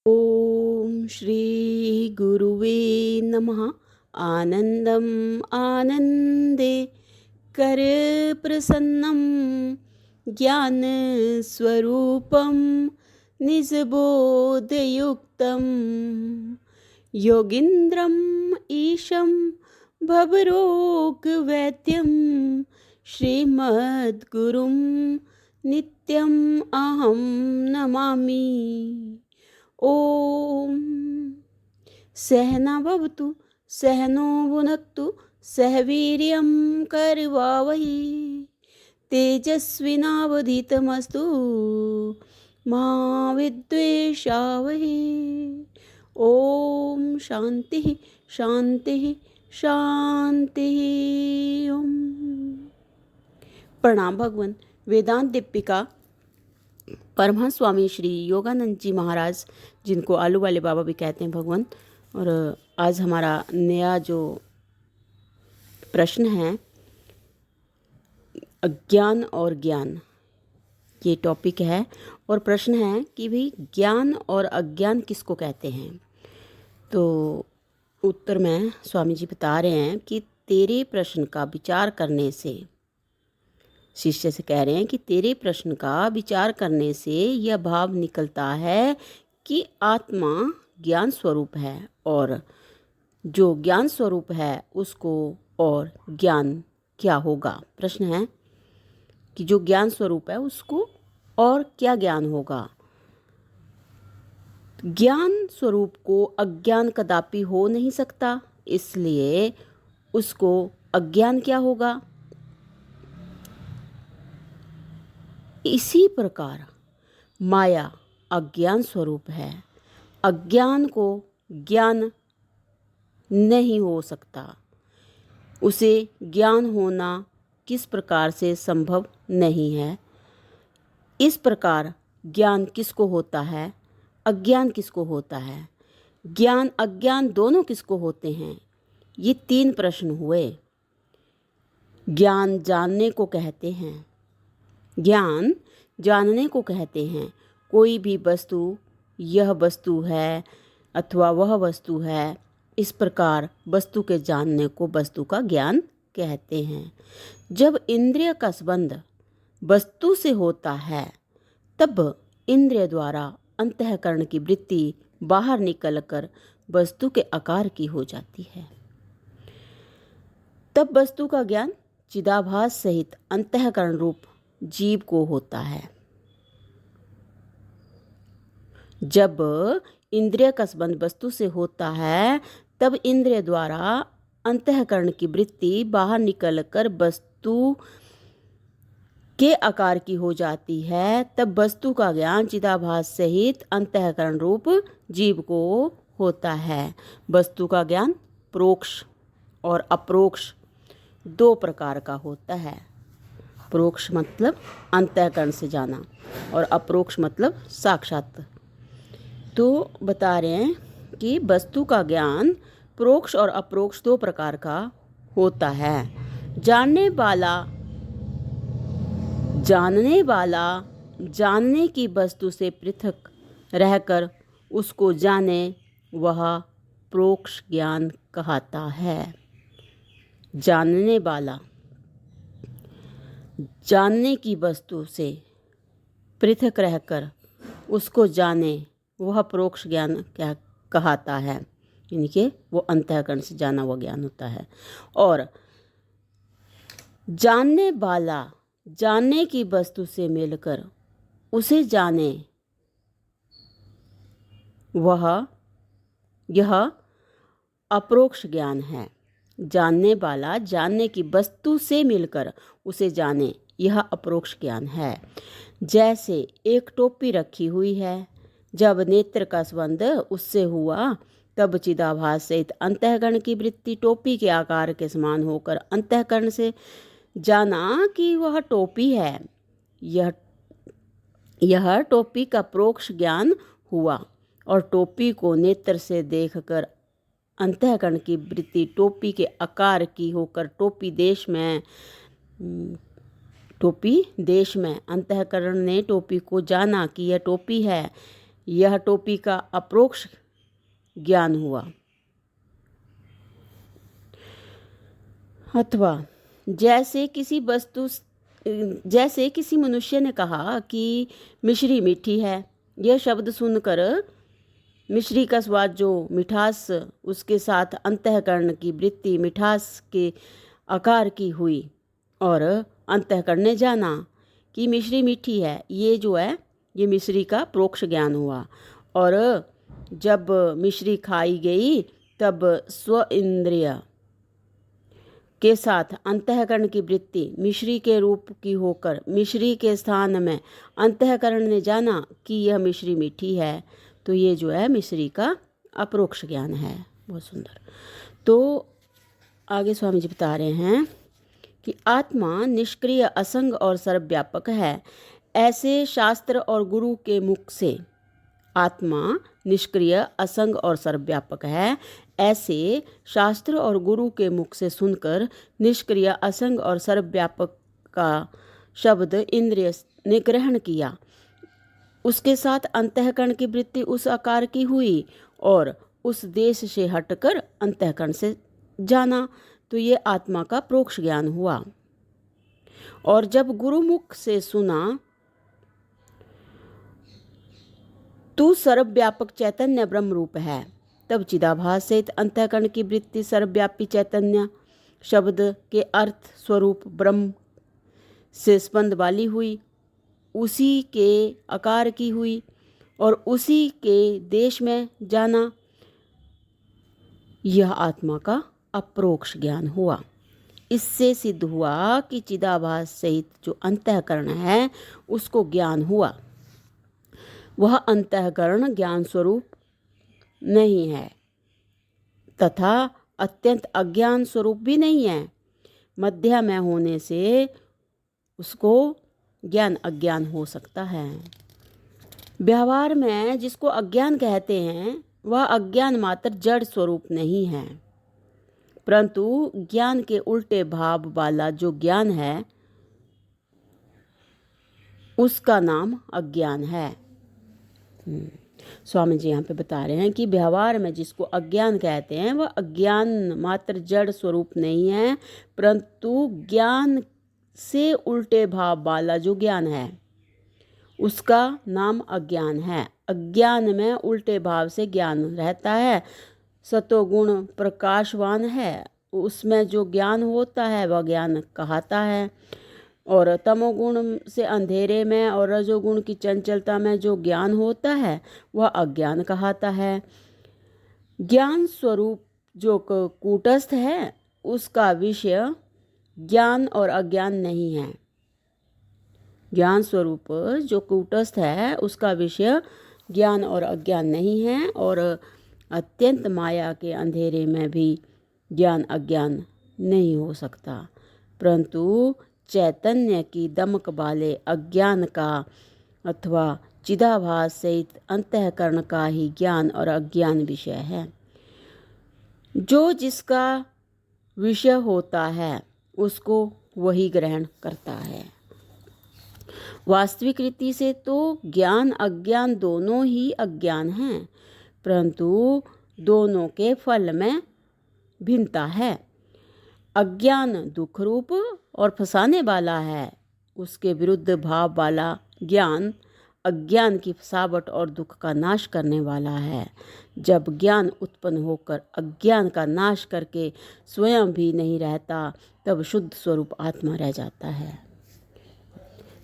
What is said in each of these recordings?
ओम श्री गुरुवे नमः। आनंदम आनंदे कर प्रसन्नम ज्ञान स्वरूपम निजबोधयुक्तम योगिंद्रम ईशं भवरोगवैद्यम श्रीमद्गुरुं नित्यं अहं नमामि। ओम सहना भवतु सहनो भुनक्तु सह वीर्यं करवावहै तेजस्विनावधीतमस्तु मा विद्वेषावहै। ओम शांति शांति शांति। ओम प्रणाम भगवान। वेदांत दीपिका परमहंस स्वामी श्री योगानंद जी महाराज, जिनको आलू वाले बाबा भी कहते हैं भगवान। और आज हमारा नया जो प्रश्न है, अज्ञान और ज्ञान, ये टॉपिक है। और प्रश्न है कि भाई ज्ञान और अज्ञान किसको कहते हैं। तो उत्तर में स्वामी जी बता रहे हैं कि तेरे प्रश्न का विचार करने से, शिष्य से कह रहे हैं कि तेरे प्रश्न का विचार करने से यह भाव निकलता है कि आत्मा ज्ञान स्वरूप है, और जो ज्ञान स्वरूप है उसको और ज्ञान क्या होगा। प्रश्न है कि जो ज्ञान स्वरूप है उसको और क्या ज्ञान होगा। ज्ञान स्वरूप को अज्ञान कदापि हो नहीं सकता, इसलिए उसको अज्ञान क्या होगा। इसी प्रकार माया अज्ञान स्वरूप है, अज्ञान को ज्ञान नहीं हो सकता। उसे ज्ञान होना किस प्रकार से संभव नहीं है। इस प्रकार ज्ञान किसको होता है, अज्ञान किसको होता है, ज्ञान अज्ञान दोनों किसको होते हैं। ये तीन प्रश्न हुए। ज्ञान जानने को कहते हैं, ज्ञान जानने को कहते हैं। कोई भी वस्तु यह वस्तु है अथवा वह वस्तु है, इस प्रकार वस्तु के जानने को वस्तु का ज्ञान कहते हैं। जब इंद्रिय का संबंध वस्तु से होता है तब इंद्रिय द्वारा अंतःकरण की वृत्ति बाहर निकलकर वस्तु के आकार की हो जाती है। तब वस्तु का ज्ञान चिदाभास सहित अंतःकरण रूप जीव को होता है। जब इंद्रिय का संबंध वस्तु से होता है तब इंद्रिय द्वारा अंतःकरण की वृत्ति बाहर निकलकर वस्तु के आकार की हो जाती है। तब वस्तु का ज्ञान चिदाभास सहित अंतःकरण रूप जीव को होता है। वस्तु का ज्ञान प्रोक्ष और अप्रोक्ष दो प्रकार का होता है। प्रोक्ष मतलब अंतःकरण से जाना और अप्रोक्ष मतलब साक्षात। तो बता रहे हैं कि वस्तु का ज्ञान प्रोक्ष और अप्रोक्ष दो प्रकार का होता है। जानने वाला जानने की वस्तु से पृथक रहकर उसको जाने, वह प्रोक्ष ज्ञान कहता है। जानने वाला जानने की वस्तु से पृथक रहकर उसको जाने, वह प्रोक्ष ज्ञान क्या कहता है, यानी कि वो अंतःकरण से जाना हुआ ज्ञान होता है। और जानने वाला जानने की वस्तु से मिलकर उसे जाने, यह अप्रोक्ष ज्ञान है। जानने वाला जानने की वस्तु से मिलकर उसे जाने, यह अप्रोक्ष ज्ञान है। जैसे एक टोपी रखी हुई है, जब नेत्र का संबंध उससे हुआ तब चिदाभास सहित अंतःकरण की वृत्ति टोपी के आकार के समान होकर अंतःकरण से जाना कि वह टोपी है। यह टोपी का प्रोक्ष ज्ञान हुआ। और टोपी को नेत्र से देखकर अंतःकरण की वृत्ति टोपी के आकार की होकर टोपी देश में अंतःकरण ने टोपी को जाना कि यह टोपी है। यह टोपी का अप्रोक्ष ज्ञान हुआ। अथवा जैसे किसी मनुष्य ने कहा कि मिश्री मीठी है। यह शब्द सुनकर मिश्री का स्वाद जो मिठास उसके साथ अंतःकरण की वृत्ति मिठास के आकार की हुई और अंतःकरण ने जाना कि मिश्री मीठी है। ये जो है ये मिश्री का प्रोक्ष ज्ञान हुआ। और जब मिश्री खाई गई तब स्व इंद्रिय के साथ अंतःकरण की वृत्ति मिश्री के रूप की होकर मिश्री के स्थान में अंतःकरण ने जाना कि यह मिश्री मीठी है। तो ये जो है मिश्री का अप्रोक्ष ज्ञान है। बहुत सुंदर। तो आगे स्वामी जी बता रहे हैं कि आत्मा निष्क्रिय असंग और सर्वव्यापक है। ऐसे शास्त्र और गुरु के मुख से आत्मा निष्क्रिय असंग और सर्वव्यापक है। ऐसे शास्त्र और गुरु के मुख से सुनकर निष्क्रिय असंग और सर्वव्यापक का शब्द इंद्रिय ने ग्रहण किया। उसके साथ अंतःकरण की वृत्ति उस आकार की हुई और उस देश से हटकर अंतःकरण से जाना। तो ये आत्मा का प्रोक्ष ज्ञान हुआ। और जब गुरुमुख से सुना तू सर्वव्यापक चैतन्य ब्रह्म रूप है, तब चिदाभास सहित अंतःकरण की वृत्ति सर्वव्यापी चैतन्य शब्द के अर्थ स्वरूप ब्रह्म से स्पंद वाली हुई, उसी के आकार की हुई और उसी के देश में जाना। यह आत्मा का अप्रोक्ष ज्ञान हुआ। इससे सिद्ध हुआ कि चिदाभास सहित जो अंतःकरण है उसको ज्ञान हुआ। वह अंतःकरण ज्ञान स्वरूप नहीं है तथा अत्यंत अज्ञान स्वरूप भी नहीं है। मध्य में होने से उसको ज्ञान अज्ञान हो सकता है। व्यवहार में जिसको अज्ञान कहते हैं वह अज्ञान मात्र जड़ स्वरूप नहीं है, परंतु ज्ञान के उल्टे भाव वाला जो ज्ञान है उसका नाम अज्ञान है। स्वामी जी यहाँ पे बता रहे हैं कि व्यवहार में जिसको अज्ञान कहते हैं वह अज्ञान मात्र जड़ स्वरूप नहीं है, परंतु ज्ञान से उल्टे भाव वाला जो ज्ञान है उसका नाम अज्ञान है। अज्ञान में उल्टे भाव से ज्ञान रहता है। सतोगुण प्रकाशवान है, उसमें जो ज्ञान होता है वह ज्ञान कहता है। और तमोगुण से अंधेरे में और रजोगुण की चंचलता में जो ज्ञान होता है वह अज्ञान कहता है। ज्ञान स्वरूप जो कूटस्थ है उसका विषय ज्ञान और अज्ञान नहीं है। ज्ञान स्वरूप जो कूटस्थ है उसका विषय ज्ञान और अज्ञान नहीं है। और अत्यंत माया के अंधेरे में भी ज्ञान अज्ञान नहीं हो सकता, परंतु चैतन्य की दमक वाले अज्ञान का अथवा चिदाभास सहित अंतःकरण का ही ज्ञान और अज्ञान विषय है। जो जिसका विषय होता है उसको वही ग्रहण करता है। वास्तविक रीति से तो ज्ञान अज्ञान दोनों ही अज्ञान हैं, परंतु दोनों के फल में भिन्नता है। अज्ञान दुख रूप और फंसाने वाला है, उसके विरुद्ध भाव वाला ज्ञान अज्ञान की फसावट और दुख का नाश करने वाला है। जब ज्ञान उत्पन्न होकर अज्ञान का नाश करके स्वयं भी नहीं रहता तब शुद्ध स्वरूप आत्मा रह जाता है।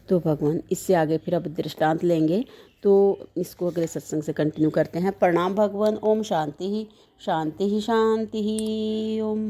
तो भगवान इससे आगे फिर अब दृष्टांत लेंगे, तो इसको अगले सत्संग से कंटिन्यू करते हैं। प्रणाम भगवान। ओम शांति ही शांति ही शांति ही। ओम।